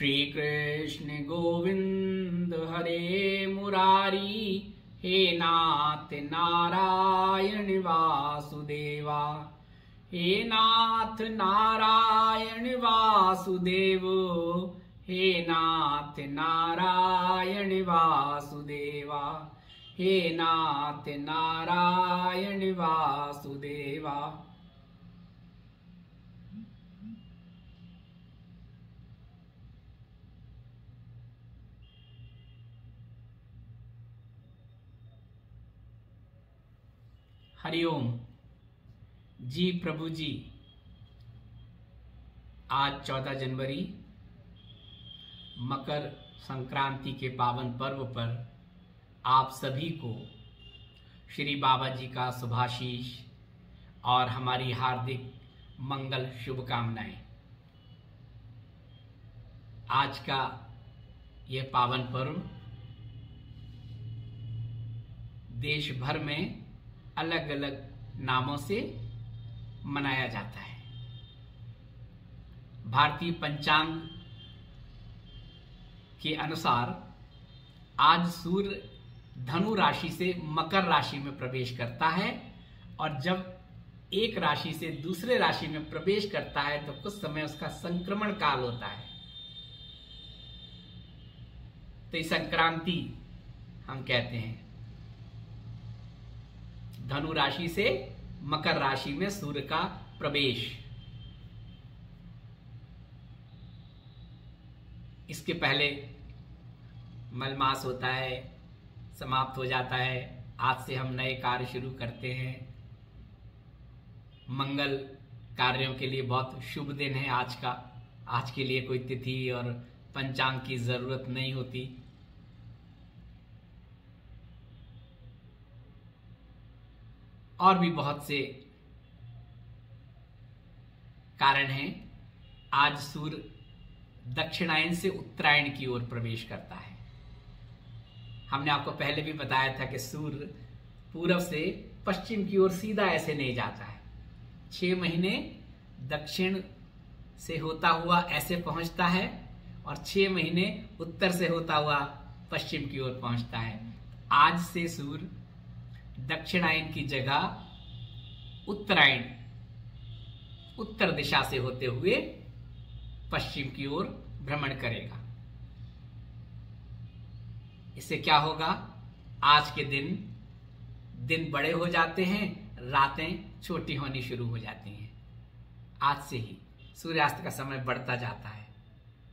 श्री कृष्ण गोविंद हरे मुरारी, हे नाथ नारायण वासुदेवा, हे नाथ नारायण वासुदेव, हे नाथ नारायण वासुदेवा, हे नाथ नारायण वासुदेवा। हरिओम जी प्रभु जी। आज 14 जनवरी मकर संक्रांति के पावन पर्व पर आप सभी को श्री बाबा जी का शुभाशीष और हमारी हार्दिक मंगल शुभकामनाएं। आज का यह पावन पर्व देश भर में अलग अलग नामों से मनाया जाता है। भारतीय पंचांग के अनुसार आज सूर्य धनु राशि से मकर राशि में प्रवेश करता है, और जब एक राशि से दूसरे राशि में प्रवेश करता है तो कुछ समय उसका संक्रमण काल होता है। तो इस संक्रांति हम कहते हैं। धनु राशि से मकर राशि में सूर्य का प्रवेश। इसके पहले मलमास होता है, समाप्त हो जाता है। आज से हम नए कार्य शुरू करते हैं। मंगल कार्यों के लिए बहुत शुभ दिन है आज का। आज के लिए कोई तिथि और पंचांग की जरूरत नहीं होती। और भी बहुत से कारण हैं। आज सूर्य दक्षिणायन से उत्तरायण की ओर प्रवेश करता है। हमने आपको पहले भी बताया था कि सूर्य पूर्व से पश्चिम की ओर सीधा ऐसे नहीं जाता है। 6 महीने दक्षिण से होता हुआ ऐसे पहुंचता है और 6 महीने उत्तर से होता हुआ पश्चिम की ओर पहुंचता है। आज से सूर्य दक्षिणायन की जगह उत्तरायण, उत्तर दिशा से होते हुए पश्चिम की ओर भ्रमण करेगा। इससे क्या होगा? आज के दिन बड़े हो जाते हैं, रातें छोटी होनी शुरू हो जाती हैं। आज से ही सूर्यास्त का समय बढ़ता जाता है,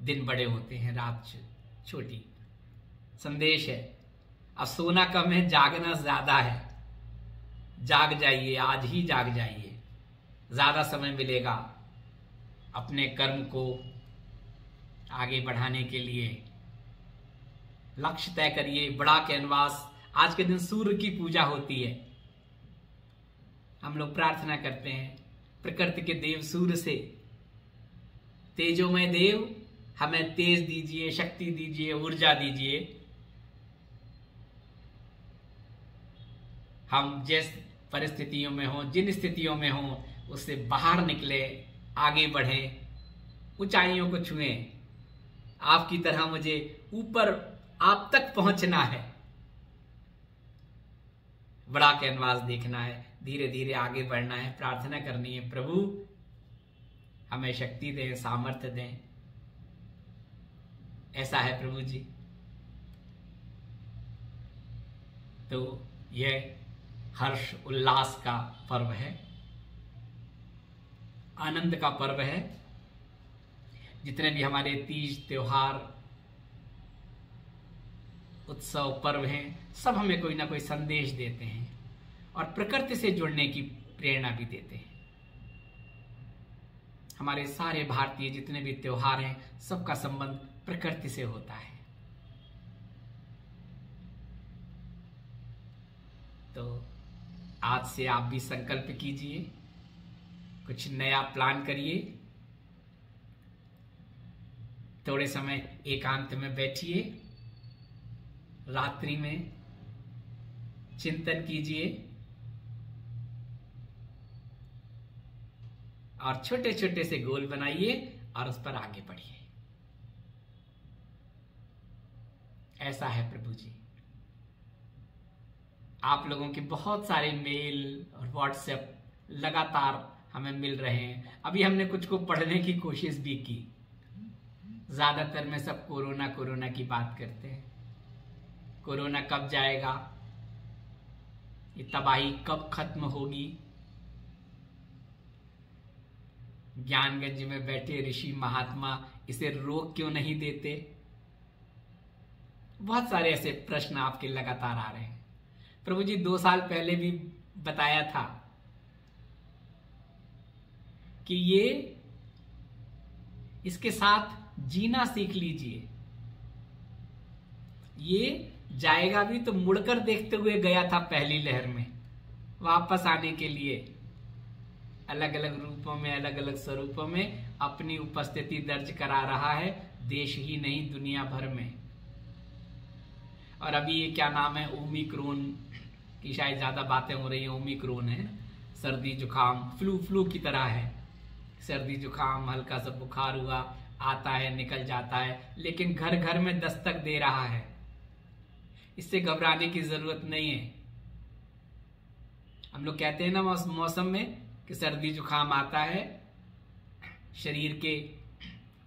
दिन बड़े होते हैं, रात छोटी। संदेश है, अब सोना कम है, जागना ज्यादा है। जाग जाइए, आज ही जाग जाइए। ज्यादा समय मिलेगा अपने कर्म को आगे बढ़ाने के लिए। लक्ष्य तय करिए, बड़ा कैनवास। आज के दिन सूर्य की पूजा होती है। हम लोग प्रार्थना करते हैं प्रकृति के देव सूर्य से, तेजोमय देव हमें तेज दीजिए, शक्ति दीजिए, ऊर्जा दीजिए। हम जिस परिस्थितियों में हो, जिन स्थितियों में हो, उससे बाहर निकले, आगे बढ़े, ऊंचाइयों को छुएं। आपकी तरह मुझे ऊपर आप तक पहुंचना है। बड़ा कैनवास देखना है, धीरे धीरे आगे बढ़ना है। प्रार्थना करनी है, प्रभु हमें शक्ति दें, सामर्थ्य दें। ऐसा है प्रभु जी। तो यह हर्ष उल्लास का पर्व है, आनंद का पर्व है। जितने भी हमारे तीज, त्योहार, उत्सव, पर्व हैं, सब हमें कोई ना कोई संदेश देते हैं और प्रकृति से जुड़ने की प्रेरणा भी देते हैं। हमारे सारे भारतीय जितने भी त्योहार हैं, सबका संबंध प्रकृति से होता है। तो आज से आप भी संकल्प कीजिए, कुछ नया प्लान करिए। थोड़े समय एकांत में बैठिए, रात्रि में चिंतन कीजिए और छोटे छोटे से गोल बनाइए और उस पर आगे बढ़िए। ऐसा है प्रभु जी। आप लोगों के बहुत सारे मेल और व्हाट्सएप लगातार हमें मिल रहे हैं। अभी हमने कुछ को पढ़ने की कोशिश भी की। ज्यादातर में सब कोरोना कोरोना की बात करते हैं। कोरोना कब जाएगा, ये तबाही कब खत्म होगी, ज्ञानगंज में बैठे ऋषि महात्मा इसे रोक क्यों नहीं देते। बहुत सारे ऐसे प्रश्न आपके लगातार आ रहे हैं। प्रभु जी 2 साल पहले भी बताया था कि इसके साथ जीना सीख लीजिए। ये जाएगा भी तो मुड़कर देखते हुए गया था पहली लहर में, वापस आने के लिए अलग अलग रूपों में, अलग अलग स्वरूपों में अपनी उपस्थिति दर्ज करा रहा है, देश ही नहीं दुनिया भर में। और अभी ये क्या नाम है, ओमिक्रॉन की शायद ज्यादा बातें हो रही है। ओमिक्रॉन है, सर्दी जुकाम, फ्लू की तरह है। सर्दी जुकाम, हल्का सा बुखार हुआ, आता है निकल जाता है, लेकिन घर घर में दस्तक दे रहा है। इससे घबराने की जरूरत नहीं है। हम लोग कहते हैं ना मौसम में कि सर्दी जुकाम आता है, शरीर के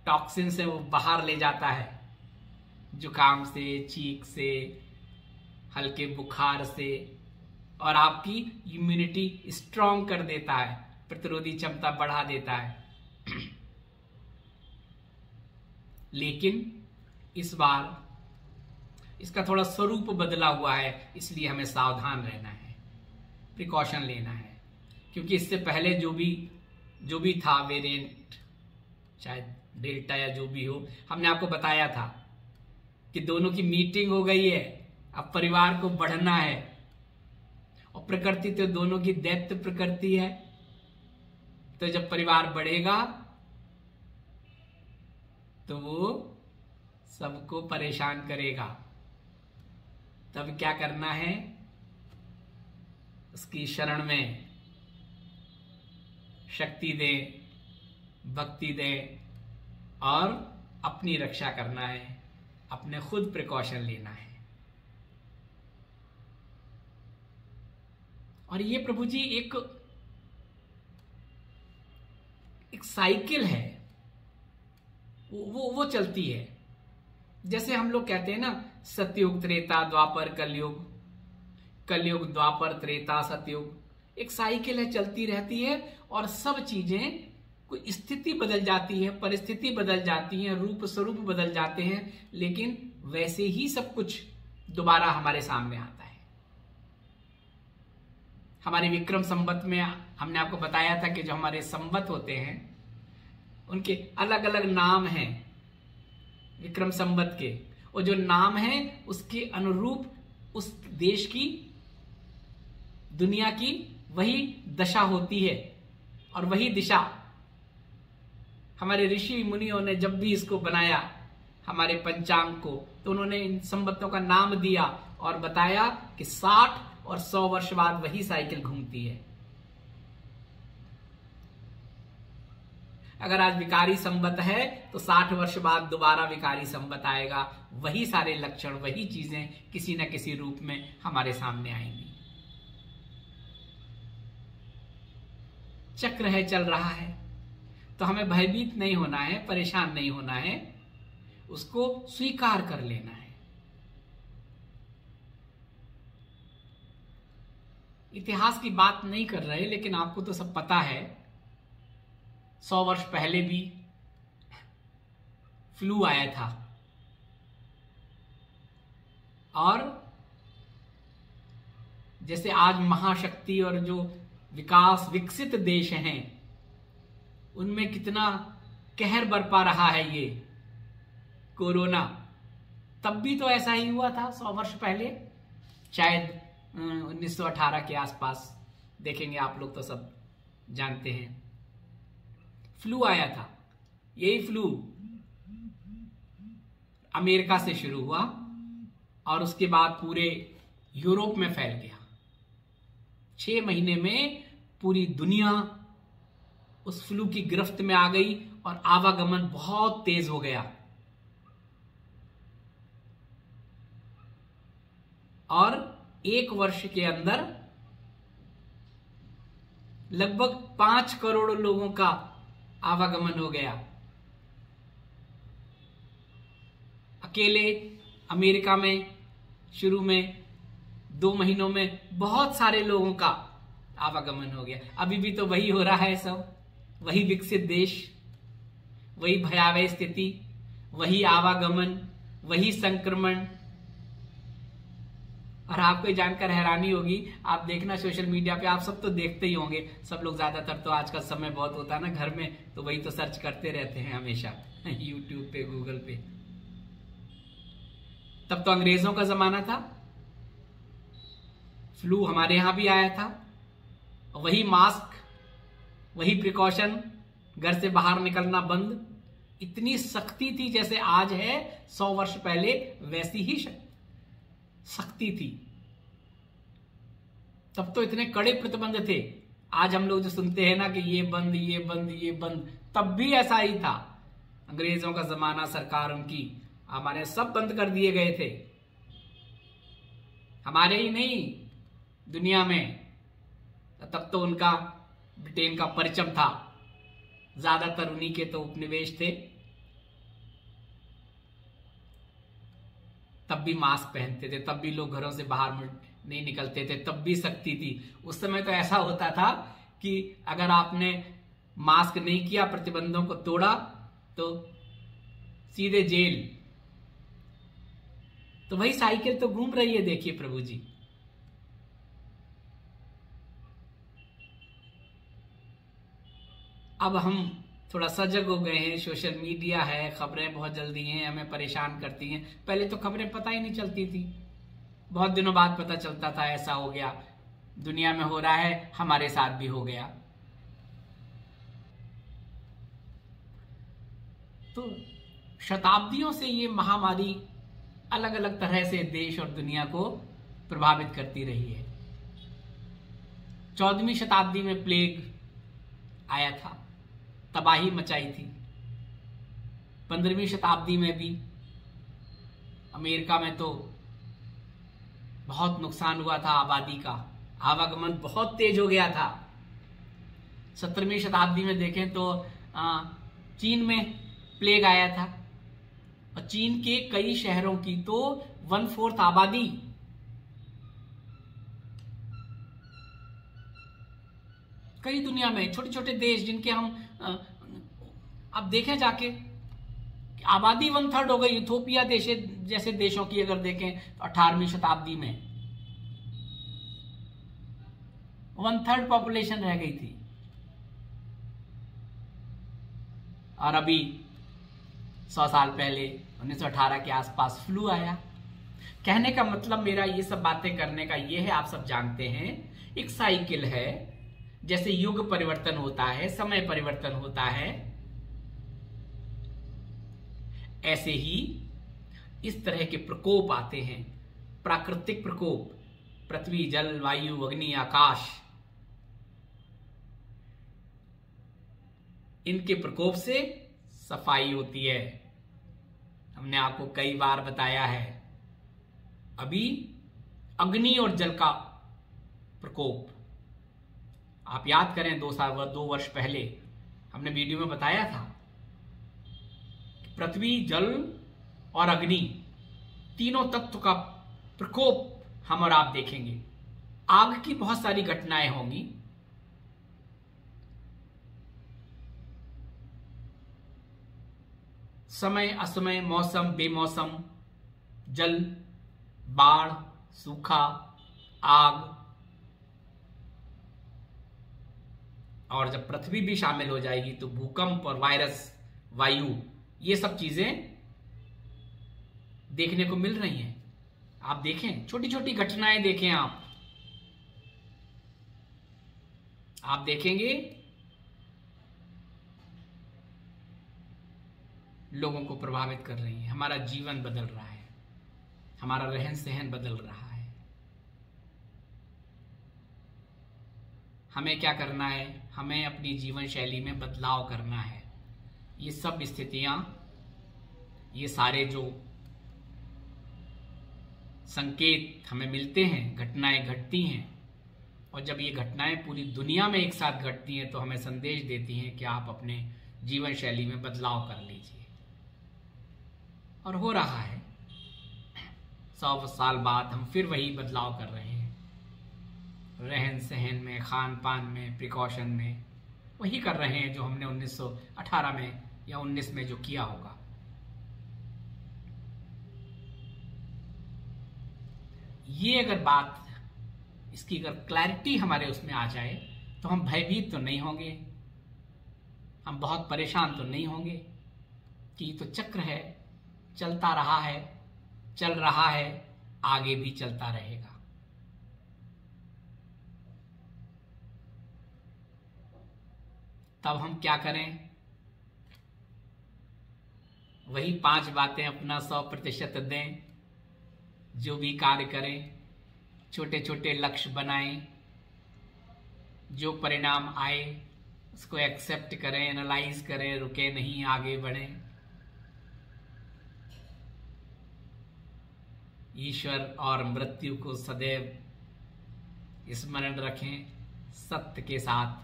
टॉक्सिन से वो बाहर ले जाता है, जुकाम से, चीख से, हल्के बुखार से, और आपकी इम्यूनिटी स्ट्रांग कर देता है, प्रतिरोधी क्षमता बढ़ा देता है। लेकिन इस बार इसका थोड़ा स्वरूप बदला हुआ है, इसलिए हमें सावधान रहना है, प्रिकॉशन लेना है। क्योंकि इससे पहले जो भी था वेरिएंट, शायद डेल्टा या जो भी हो, हमने आपको बताया था कि दोनों की मीटिंग हो गई है, अब परिवार को बढ़ना है। और प्रकृति तो दोनों की दैत्य प्रकृति है, तो जब परिवार बढ़ेगा तो वो सबको परेशान करेगा। तब क्या करना है, उसकी शरण में शक्ति दे, भक्ति दे और अपनी रक्षा करना है, अपने खुद प्रिकॉशन लेना है। और ये प्रभु जी एक साइकिल है, वो चलती है। जैसे हम लोग कहते हैं ना, सतयुग, त्रेता, द्वापर, कलयुग, कलयुग, द्वापर, त्रेता, सतयुग, एक साइकिल है, चलती रहती है। और सब चीजें, कोई स्थिति बदल जाती है, परिस्थिति बदल जाती है, रूप स्वरूप बदल जाते हैं, लेकिन वैसे ही सब कुछ दोबारा हमारे सामने आता है। हमारे विक्रम संवत में हमने आपको बताया था कि जो हमारे संवत होते हैं उनके अलग अलग नाम हैं विक्रम संवत के, और जो नाम है उसके अनुरूप उस देश की, दुनिया की वही दशा होती है और वही दिशा। हमारे ऋषि मुनियों ने जब भी इसको बनाया, हमारे पंचांग को, तो उन्होंने इन संवत्ों का नाम दिया और बताया कि 60 और 100 वर्ष बाद वही साइकिल घूमती है। अगर आज विकारी संवत है तो 60 वर्ष बाद दोबारा विकारी संवत आएगा, वही सारे लक्षण, वही चीजें किसी न किसी रूप में हमारे सामने आएंगी। चक्र है, चल रहा है, तो हमें भयभीत नहीं होना है, परेशान नहीं होना है, उसको स्वीकार कर लेना है। इतिहास की बात नहीं कर रहे, लेकिन आपको तो सब पता है 100 वर्ष पहले भी फ्लू आया था, और जैसे आज महाशक्ति और जो विकसित देश हैं उनमें कितना कहर बरपा रहा है ये कोरोना, तब भी तो ऐसा ही हुआ था 100 वर्ष पहले, शायद 1918 के आसपास। देखेंगे आप लोग तो सब जानते हैं, फ्लू आया था। यही फ्लू अमेरिका से शुरू हुआ और उसके बाद पूरे यूरोप में फैल गया। 6 महीने में पूरी दुनिया उस फ्लू की गिरफ्त में आ गई और आवागमन बहुत तेज हो गया। और 1 वर्ष के अंदर लगभग 5 करोड़ लोगों का आवागमन हो गया। अकेले अमेरिका में शुरू में 2 महीनों में बहुत सारे लोगों का आवागमन हो गया। अभी भी तो वही हो रहा है, सब वही विकसित देश, वही भयावह स्थिति, वही आवागमन, वही संक्रमण। और आपको ये जानकर हैरानी होगी, आप देखना सोशल मीडिया पे, आप सब तो देखते ही होंगे, सब लोग ज्यादातर तो आजकल समय बहुत होता है ना घर में, तो वही तो सर्च करते रहते हैं हमेशा यूट्यूब पे, गूगल पे। तब तो अंग्रेजों का जमाना था, फ्लू हमारे यहां भी आया था, वही मास्क, वही प्रिकॉशन, घर से बाहर निकलना बंद, इतनी सख्ती थी जैसे आज है 100 वर्ष पहले वैसी ही सख्ती थी। तब तो इतने कड़े प्रतिबंध थे। आज हम लोग जो सुनते हैं ना कि ये बंद, ये बंद, ये बंद, तब भी ऐसा ही था। अंग्रेजों का जमाना, सरकार उनकी, हमारे सब बंद कर दिए गए थे, हमारे ही नहीं दुनिया में। तब तो उनका ब्रिटेन का परचम था, ज्यादातर उन्हीं के तो उपनिवेश थे। तब भी मास्क पहनते थे, तब भी लोग घरों से बाहर नहीं निकलते थे, तब भी सख्ती थी। उस समय तो ऐसा होता था कि अगर आपने मास्क नहीं किया, प्रतिबंधों को तोड़ा, तो सीधे जेल। तो वही साइकिल तो घूम रही है, देखिए प्रभु जी। अब हम थोड़ा सजग हो गए हैं, सोशल मीडिया है, खबरें बहुत जल्दी हैं, हमें परेशान करती हैं। पहले तो खबरें पता ही नहीं चलती थी, बहुत दिनों बाद पता चलता था ऐसा हो गया, दुनिया में हो रहा है, हमारे साथ भी हो गया। तो शताब्दियों से ये महामारी अलग अलग तरह से देश और दुनिया को प्रभावित करती रही है। 14वीं शताब्दी में प्लेग आया था, तबाही मचाई थी। 15वीं शताब्दी में भी अमेरिका में तो बहुत नुकसान हुआ था, आबादी का आवागमन बहुत तेज हो गया था। 17वीं शताब्दी में देखें तो चीन में प्लेग आया था, और चीन के कई शहरों की तो 1/4 आबादी कई दुनिया में छोटे छोटे देश जिनके हम अब देखें जाके, आबादी 1/3 हो गई। इथोपिया जैसे देशों की अगर देखें तो 18वीं शताब्दी में 1/3 पॉपुलेशन रह गई थी। और अभी 100 साल पहले 1918 के आसपास फ्लू आया। कहने का मतलब मेरा ये सब बातें करने का ये है, आप सब जानते हैं एक साइकिल है, जैसे युग परिवर्तन होता है, समय परिवर्तन होता है, ऐसे ही इस तरह के प्रकोप आते हैं, प्राकृतिक प्रकोप, पृथ्वी, जल, वायु, अग्नि, आकाश, इनके प्रकोप से सफाई होती है। हमने आपको कई बार बताया है। अभी अग्नि और जल का प्रकोप, आप याद करें 2 वर्ष पहले हमने वीडियो में बताया था, पृथ्वी, जल और अग्नि तीनों तत्व का प्रकोप हम और आप देखेंगे। आग की बहुत सारी घटनाएं होंगी, समय असमय, मौसम बेमौसम, जल, बाढ़, सूखा, आग, और जब पृथ्वी भी शामिल हो जाएगी तो भूकंप और वायरस, वायु, ये सब चीजें देखने को मिल रही हैं। आप देखें, छोटी छोटी घटनाएं देखें, आप देखेंगे लोगों को प्रभावित कर रही है। हमारा जीवन बदल रहा है, हमारा रहन सहन बदल रहा है। हमें क्या करना है? हमें अपनी जीवन शैली में बदलाव करना है। ये सब स्थितियां, ये सारे जो संकेत हमें मिलते हैं, घटनाएं घटती हैं, और जब ये घटनाएं पूरी दुनिया में एक साथ घटती हैं तो हमें संदेश देती हैं कि आप अपने जीवन शैली में बदलाव कर लीजिए। और हो रहा है, 100 साल बाद हम फिर वही बदलाव कर रहे हैं, रहन सहन में, खान पान में, प्रिकॉशन में, वही कर रहे हैं जो हमने 1918 में या 19 में जो किया होगा। ये अगर बात, इसकी अगर क्लैरिटी हमारे उसमें आ जाए तो हम भयभीत तो नहीं होंगे, हम बहुत परेशान तो नहीं होंगे कि ये तो चक्र है, चलता रहा है, चल रहा है, आगे भी चलता रहेगा। तब हम क्या करें? वही 5 बातें अपना 100% दें, जो भी कार्य करें, छोटे छोटे लक्ष्य बनाएं, जो परिणाम आए उसको एक्सेप्ट करें, एनालाइज करें, रुके नहीं, आगे बढ़ें। ईश्वर और मृत्यु को सदैव स्मरण रखें, सत्य के साथ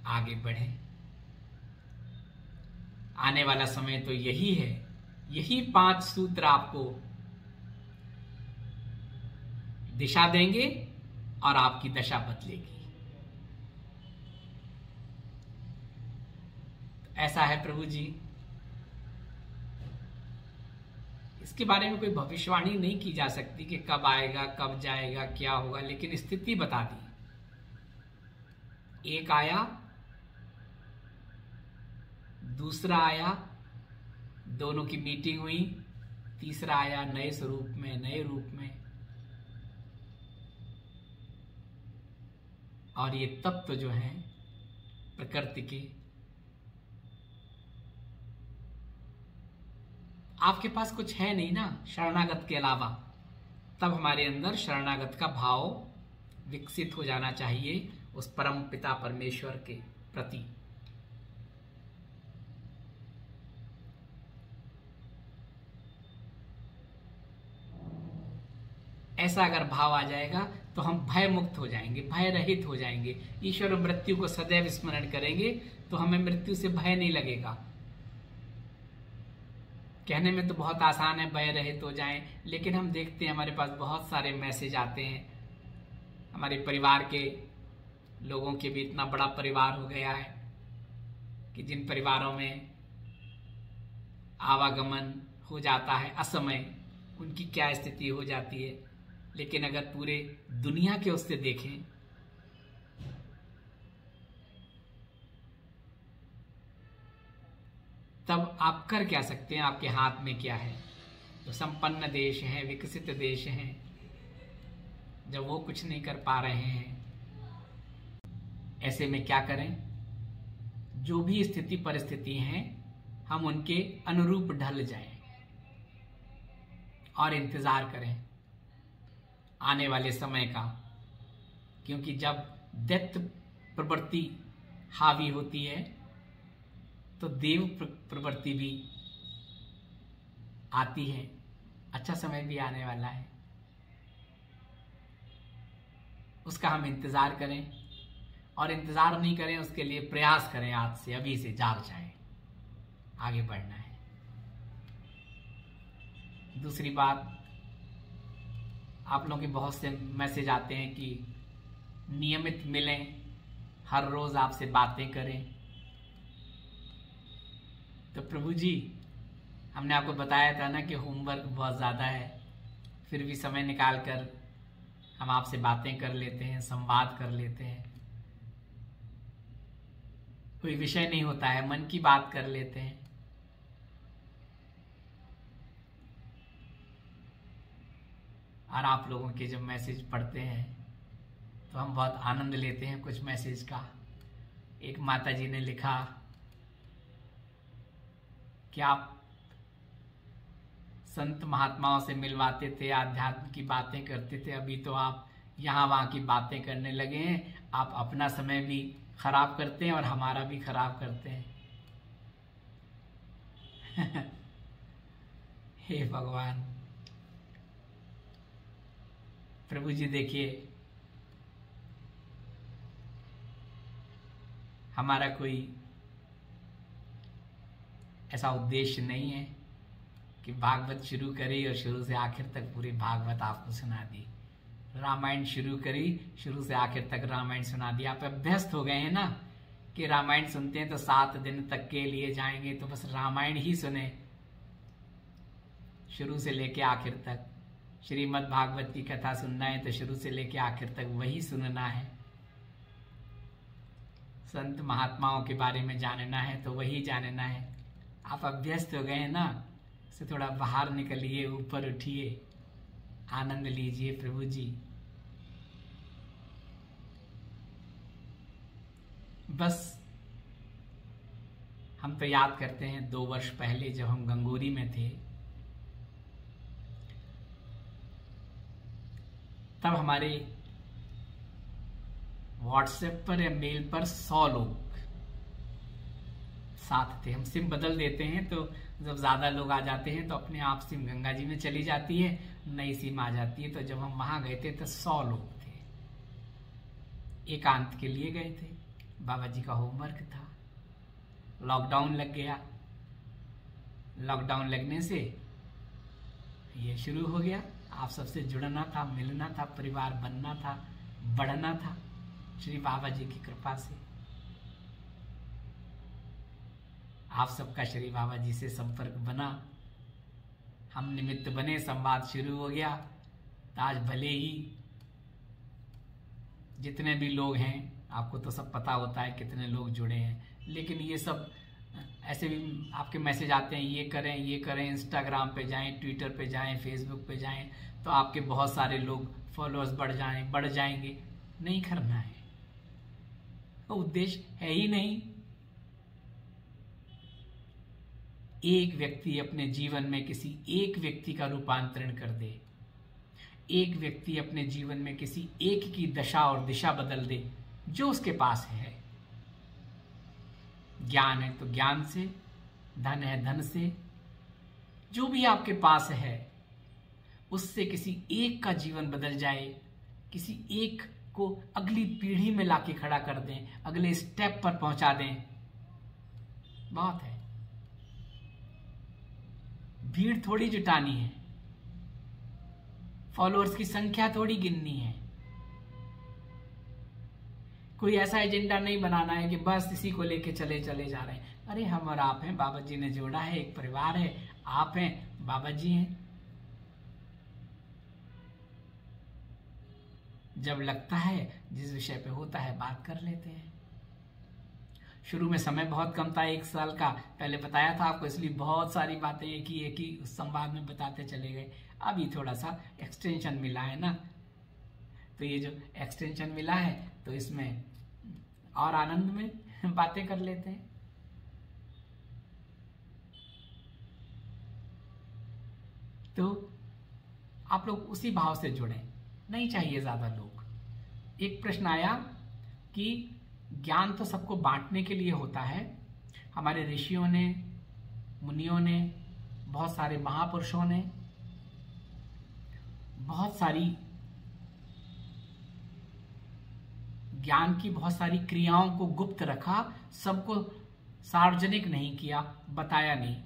आगे बढ़ें। आने वाला समय तो यही है, यही 5 सूत्र आपको दिशा देंगे और आपकी दशा बदलेगी। ऐसा है प्रभु जी। इसके बारे में कोई भविष्यवाणी नहीं की जा सकती कि कब आएगा, कब जाएगा, क्या होगा, लेकिन स्थिति बता दी। एक आया, दूसरा आया, दोनों की मीटिंग हुई, तीसरा आया नए स्वरूप में, नए रूप में। और ये तत्व जो हैं प्रकृति के, आपके पास कुछ है नहीं ना शरणागत के अलावा, तब हमारे अंदर शरणागत का भाव विकसित हो जाना चाहिए उस परम पिता परमेश्वर के प्रति। ऐसा अगर भाव आ जाएगा तो हम भय मुक्त हो जाएंगे, भय रहित हो जाएंगे। ईश्वर मृत्यु को सदैव स्मरण करेंगे तो हमें मृत्यु से भय नहीं लगेगा। कहने में तो बहुत आसान है भय रहित हो जाएं, लेकिन हम देखते हैं हमारे पास बहुत सारे मैसेज आते हैं। हमारे परिवार के लोगों के भी इतना बड़ा परिवार हो गया है कि जिन परिवारों में आवागमन हो जाता है असमय, उनकी क्या स्थिति हो जाती है। लेकिन अगर पूरे दुनिया के उससे देखें तब आप कर क्या सकते हैं, आपके हाथ में क्या है। जो संपन्न देश हैं, विकसित देश हैं, जब वो कुछ नहीं कर पा रहे हैं, ऐसे में क्या करें? जो भी स्थिति परिस्थिति हैं, हम उनके अनुरूप ढल जाएं और इंतजार करें आने वाले समय का। क्योंकि जब दैत्य प्रवृत्ति हावी होती है तो देव प्रवृत्ति भी आती है। अच्छा समय भी आने वाला है, उसका हम इंतजार करें। और इंतजार नहीं करें, उसके लिए प्रयास करें, आज से, अभी से जाग जाएं, आगे बढ़ना है। दूसरी बात, आप लोगों के बहुत से मैसेज आते हैं कि नियमित मिलें, हर रोज आपसे बातें करें। तो प्रभु जी, हमने आपको बताया था ना कि होमवर्क बहुत ज़्यादा है, फिर भी समय निकाल कर हम आपसे बातें कर लेते हैं, संवाद कर लेते हैं। कोई विषय नहीं होता है, मन की बात कर लेते हैं। और आप लोगों के जब मैसेज पढ़ते हैं तो हम बहुत आनंद लेते हैं कुछ मैसेज का। एक माता जी ने लिखा कि आप संत महात्माओं से मिलवाते थे, आध्यात्म की बातें करते थे, अभी तो आप यहाँ वहाँ की बातें करने लगे हैं। आप अपना समय भी खराब करते हैं और हमारा भी खराब करते हैं। हे भगवान, प्रभु जी देखिए, हमारा कोई ऐसा उद्देश्य नहीं है कि भागवत शुरू करी और शुरू से आखिर तक पूरी भागवत आपको सुना दी। रामायण शुरू करी, शुरू से आखिर तक रामायण सुना दिया। आप अभ्यस्त हो गए हैं ना कि रामायण सुनते हैं तो 7 दिन तक के लिए जाएंगे, तो बस रामायण ही सुने शुरू से लेके आखिर तक। श्रीमद् भागवत की कथा सुनना है तो शुरू से लेके आखिर तक वही सुनना है। संत महात्माओं के बारे में जानना है तो वही जानना है। आप अभ्यस्त हो गए हैं ना, से थोड़ा बाहर निकलिए, ऊपर उठिए, आनंद लीजिए प्रभु जी। बस हम तो याद करते हैं 2 वर्ष पहले जब हम गंगोरी में थे, तब हमारे व्हाट्सएप पर या मेल पर 100 लोग साथ थे। हम सिम बदल देते हैं तो जब ज्यादा लोग आ जाते हैं तो अपने आप सिम गंगा जी में चली जाती है, नई सिम आ जाती है। तो जब हम वहां गए थे तो 100 लोग थे, एकांत के लिए गए थे। बाबा जी का होमवर्क था, लॉकडाउन लग गया। लॉकडाउन लगने से ये शुरू हो गया, आप सबसे जुड़ना था, मिलना था, परिवार बनना था, बढ़ना था श्री बाबा जी की कृपा से। आप सबका श्री बाबा जी से संपर्क बना, हम निमित्त बने, संवाद शुरू हो गया। तो आज भले ही जितने भी लोग हैं, आपको तो सब पता होता है कितने लोग जुड़े हैं, लेकिन ये सब ऐसे भी आपके मैसेज आते हैं, ये करें ये करें, इंस्टाग्राम पे जाएं, ट्विटर पे जाएं, फेसबुक पे जाएं, तो आपके बहुत सारे लोग फॉलोअर्स बढ़ जाएंगे। नहीं करना है, तो उद्देश्य है ही नहीं। एक व्यक्ति अपने जीवन में किसी एक व्यक्ति का रूपांतरण कर दे, एक व्यक्ति अपने जीवन में किसी एक की दशा और दिशा बदल दे, जो उसके पास है। ज्ञान है तो ज्ञान से, धन है धन से, जो भी आपके पास है उससे किसी एक का जीवन बदल जाए, किसी एक को अगली पीढ़ी में लाके खड़ा कर दें, अगले स्टेप पर पहुंचा दें, बहुत है। भीड़ थोड़ी जुटानी है, फॉलोअर्स की संख्या थोड़ी गिननी है, कोई ऐसा एजेंडा नहीं बनाना है कि बस इसी को लेके चले जा रहे हैं। अरे हम और आप हैं, बाबा जी ने जोड़ा है, एक परिवार है, आप हैं, बाबा जी हैं। जब लगता है, जिस विषय पे होता है, बात कर लेते हैं। शुरू में समय बहुत कम था, 1 साल का, पहले बताया था आपको, इसलिए बहुत सारी बातें एक ही उस संवाद में बताते चले गए। अभी थोड़ा सा एक्सटेंशन मिला है ना, तो ये जो एक्सटेंशन मिला है तो इसमें और आनंद में बातें कर लेते हैं। तो आप लोग उसी भाव से जुड़े, नहीं चाहिए ज्यादा लोग। एक प्रश्न आया कि ज्ञान तो सबको बांटने के लिए होता है, हमारे ऋषियों ने, मुनियों ने, बहुत सारे महापुरुषों ने बहुत सारी ज्ञान की बहुत सारी क्रियाओं को गुप्त रखा, सबको सार्वजनिक नहीं किया, बताया नहीं।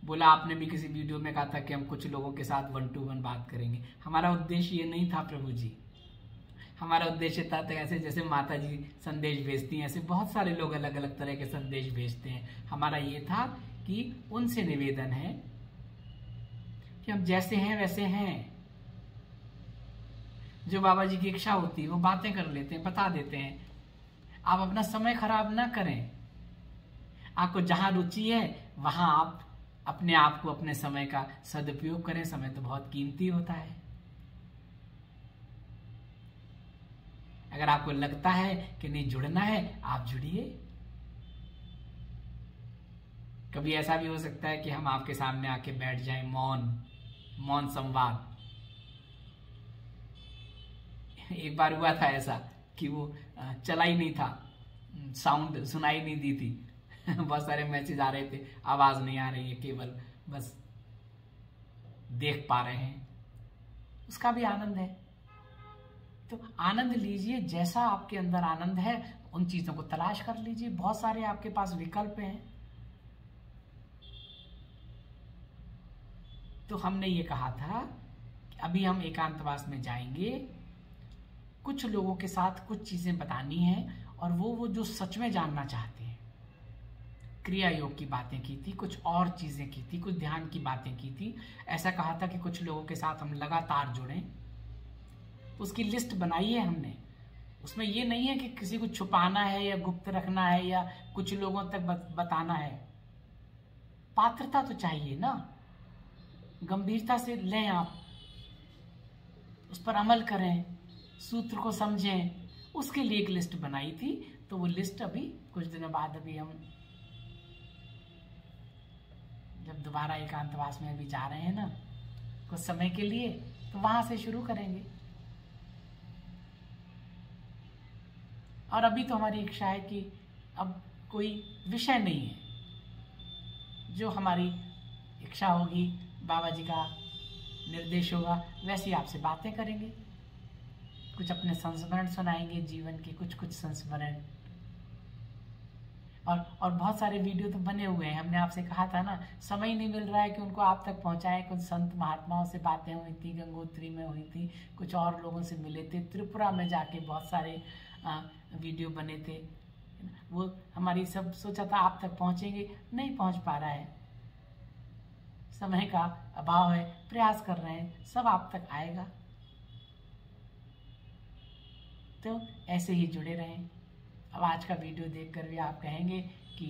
बोला आपने भी किसी वीडियो में कहा था कि हम कुछ लोगों के साथ 1 to 1 बात करेंगे। हमारा उद्देश्य ये नहीं था प्रभु जी। हमारा उद्देश्य था तो ऐसे जैसे माता जी संदेश भेजती हैं, ऐसे बहुत सारे लोग अलग अलग तरह के संदेश भेजते हैं। हमारा ये था कि उनसे निवेदन है कि हम जैसे हैं वैसे हैं, जो बाबा जी की इच्छा होती है वो बातें कर लेते हैं, बता देते हैं। आप अपना समय खराब ना करें, आपको जहां रुचि है वहां आप अपने आप को, अपने समय का सदुपयोग करें। समय तो बहुत कीमती होता है। अगर आपको लगता है कि नहीं जुड़ना है, आप जुड़िए। कभी ऐसा भी हो सकता है कि हम आपके सामने आके बैठ जाएं, मौन संवाद। एक बार हुआ था ऐसा कि वो चला ही नहीं था, साउंड सुनाई नहीं दी थी। बहुत सारे मैसेज आ रहे थे, आवाज नहीं आ रही है, केवल बस देख पा रहे हैं। उसका भी आनंद है। तो आनंद लीजिए, जैसा आपके अंदर आनंद है उन चीजों को तलाश कर लीजिए। बहुत सारे आपके पास विकल्प हैं। तो हमने ये कहा था कि अभी हम एकांतवास में जाएंगे, कुछ लोगों के साथ कुछ चीजें बतानी हैं, और वो जो सच में जानना चाहते हैं। क्रिया योग की बातें की थी, कुछ और चीजें की थी, कुछ ध्यान की बातें की थी। ऐसा कहा था कि कुछ लोगों के साथ हम लगातार जुड़ें, तो उसकी लिस्ट बनाई है हमने। उसमें ये नहीं है कि किसी को छुपाना है या गुप्त रखना है या कुछ लोगों तक बताना है। पात्रता तो चाहिए ना, गंभीरता से लें आप, उस पर अमल करें, सूत्र को समझें। उसके लिए एक लिस्ट बनाई थी, तो वो लिस्ट अभी कुछ दिनों बाद, अभी हम जब दोबारा एकांतवास में अभी जा रहे हैं ना कुछ समय के लिए, तो वहां से शुरू करेंगे। और अभी तो हमारी इच्छा है कि अब कोई विषय नहीं है, जो हमारी इच्छा होगी, बाबा जी का निर्देश होगा, वैसी आपसे बातें करेंगे। कुछ अपने संस्मरण सुनाएंगे जीवन के, कुछ संस्मरण। और बहुत सारे वीडियो तो बने हुए हैं। हमने आपसे कहा था ना, समय ही नहीं मिल रहा है कि उनको आप तक पहुंचाएं। कुछ संत महात्माओं से बातें हुई थी, गंगोत्री में हुई थी, कुछ और लोगों से मिले थे, त्रिपुरा में जाके बहुत सारे वीडियो बने थे। वो हमारी सब सोचा था आप तक पहुंचेंगे, नहीं पहुंच पा रहा है, समय का अभाव है। प्रयास कर रहे हैं, सब आप तक आएगा। तो ऐसे ही जुड़े रहें। अब आज का वीडियो देखकर भी आप कहेंगे कि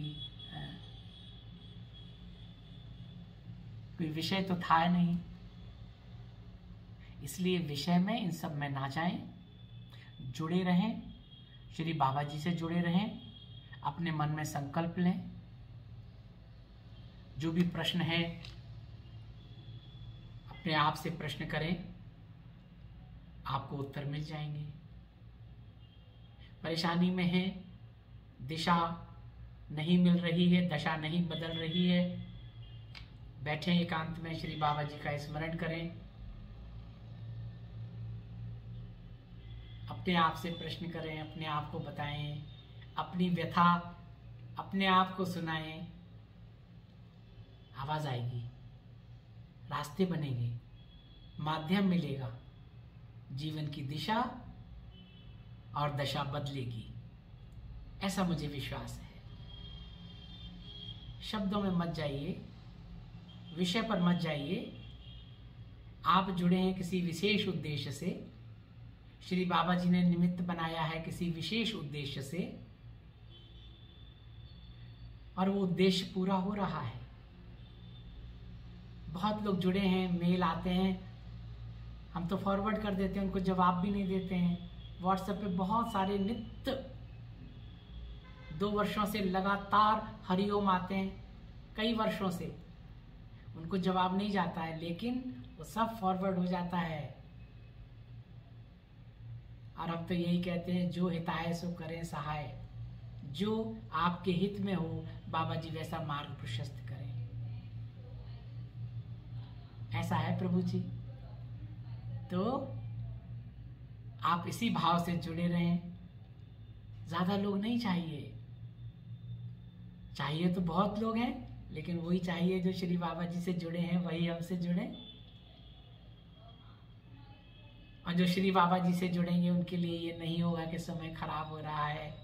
कोई विषय तो था नहीं, इसलिए विषय में इन सब में ना जाएं, जुड़े रहें, श्री बाबा जी से जुड़े रहें, अपने मन में संकल्प लें। जो भी प्रश्न है अपने आप से प्रश्न करें, आपको उत्तर मिल जाएंगे। परेशानी में है, दिशा नहीं मिल रही है, दशा नहीं बदल रही है, बैठे एकांत में, श्री बाबा जी का स्मरण करें, अपने आप से प्रश्न करें, अपने आप को बताएं, अपनी व्यथा अपने आप को सुनाएं। आवाज आएगी, रास्ते बनेंगे, माध्यम मिलेगा, जीवन की दिशा और दशा बदलेगी, ऐसा मुझे विश्वास है। शब्दों में मत जाइए, विषय पर मत जाइए। आप जुड़े हैं किसी विशेष उद्देश्य से, श्री बाबा जी ने निमित्त बनाया है किसी विशेष उद्देश्य से, और वो उद्देश्य पूरा हो रहा है। बहुत लोग जुड़े हैं, मेल आते हैं, हम तो फॉरवर्ड कर देते हैं, उनको जवाब भी नहीं देते हैं। व्हाट्सएप पे बहुत सारे नित्य 2 वर्षों से लगातार हरिओम आते हैं, कई वर्षों से, उनको जवाब नहीं जाता है, लेकिन वो सब फॉरवर्ड हो जाता है। और हम तो यही कहते हैं, जो हिताय सो करें सहाय, जो आपके हित में हो बाबा जी वैसा मार्ग प्रशस्त करें। ऐसा है प्रभु जी। तो आप इसी भाव से जुड़े रहें। ज्यादा लोग नहीं चाहिए, चाहिए तो बहुत लोग हैं, लेकिन वही चाहिए जो श्री बाबा जी से जुड़े हैं, वही हमसे जुड़े। और जो श्री बाबा जी से जुड़ेंगे उनके लिए ये नहीं होगा कि समय खराब हो रहा है,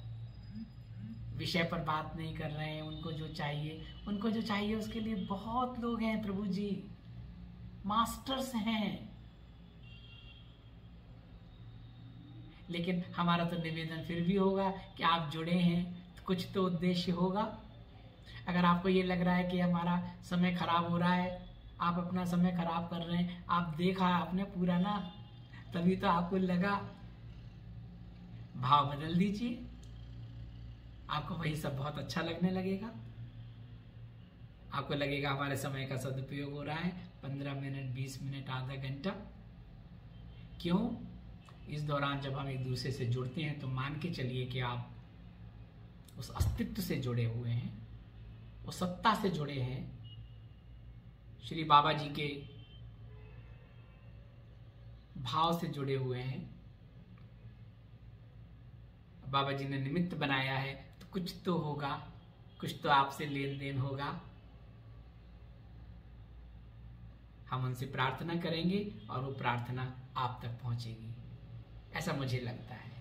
विषय पर बात नहीं कर रहे हैं। उनको जो चाहिए उसके लिए बहुत लोग हैं प्रभु जी, मास्टर्स हैं। लेकिन हमारा तो निवेदन फिर भी होगा कि आप जुड़े हैं तो कुछ तो उद्देश्य होगा। अगर आपको ये लग रहा है कि हमारा समय खराब हो रहा है, आप अपना समय खराब कर रहे हैं, आप देखा आपने पूरा ना, तभी तो आपको लगा। भाव बदल दीजिए, आपको वही सब बहुत अच्छा लगने लगेगा। आपको लगेगा हमारे समय का सदुपयोग हो रहा है। 15 मिनट, 20 मिनट, आधा घंटा। क्यों? इस दौरान जब हम एक दूसरे से जुड़ते हैं तो मान के चलिए कि आप उस अस्तित्व से जुड़े हुए हैं, उस सत्ता से जुड़े हैं, श्री बाबा जी के भाव से जुड़े हुए हैं, बाबा जी ने निमित्त बनाया है, तो कुछ तो होगा, कुछ तो आपसे लेन देन होगा। हम उनसे प्रार्थना करेंगे और वो प्रार्थना आप तक पहुंचेगी, ऐसा मुझे लगता है।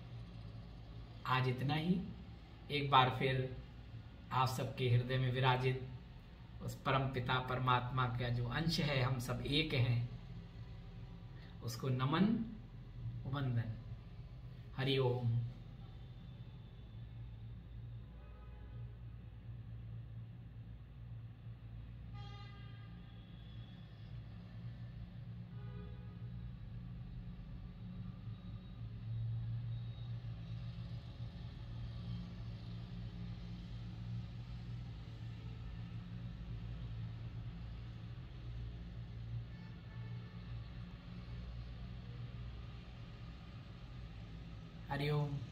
आज इतना ही। एक बार फिर आप सबके हृदय में विराजित उस परम पिता परमात्मा का जो अंश है, हम सब एक हैं, उसको नमन वंदन। हरि ओम। हरि ओम।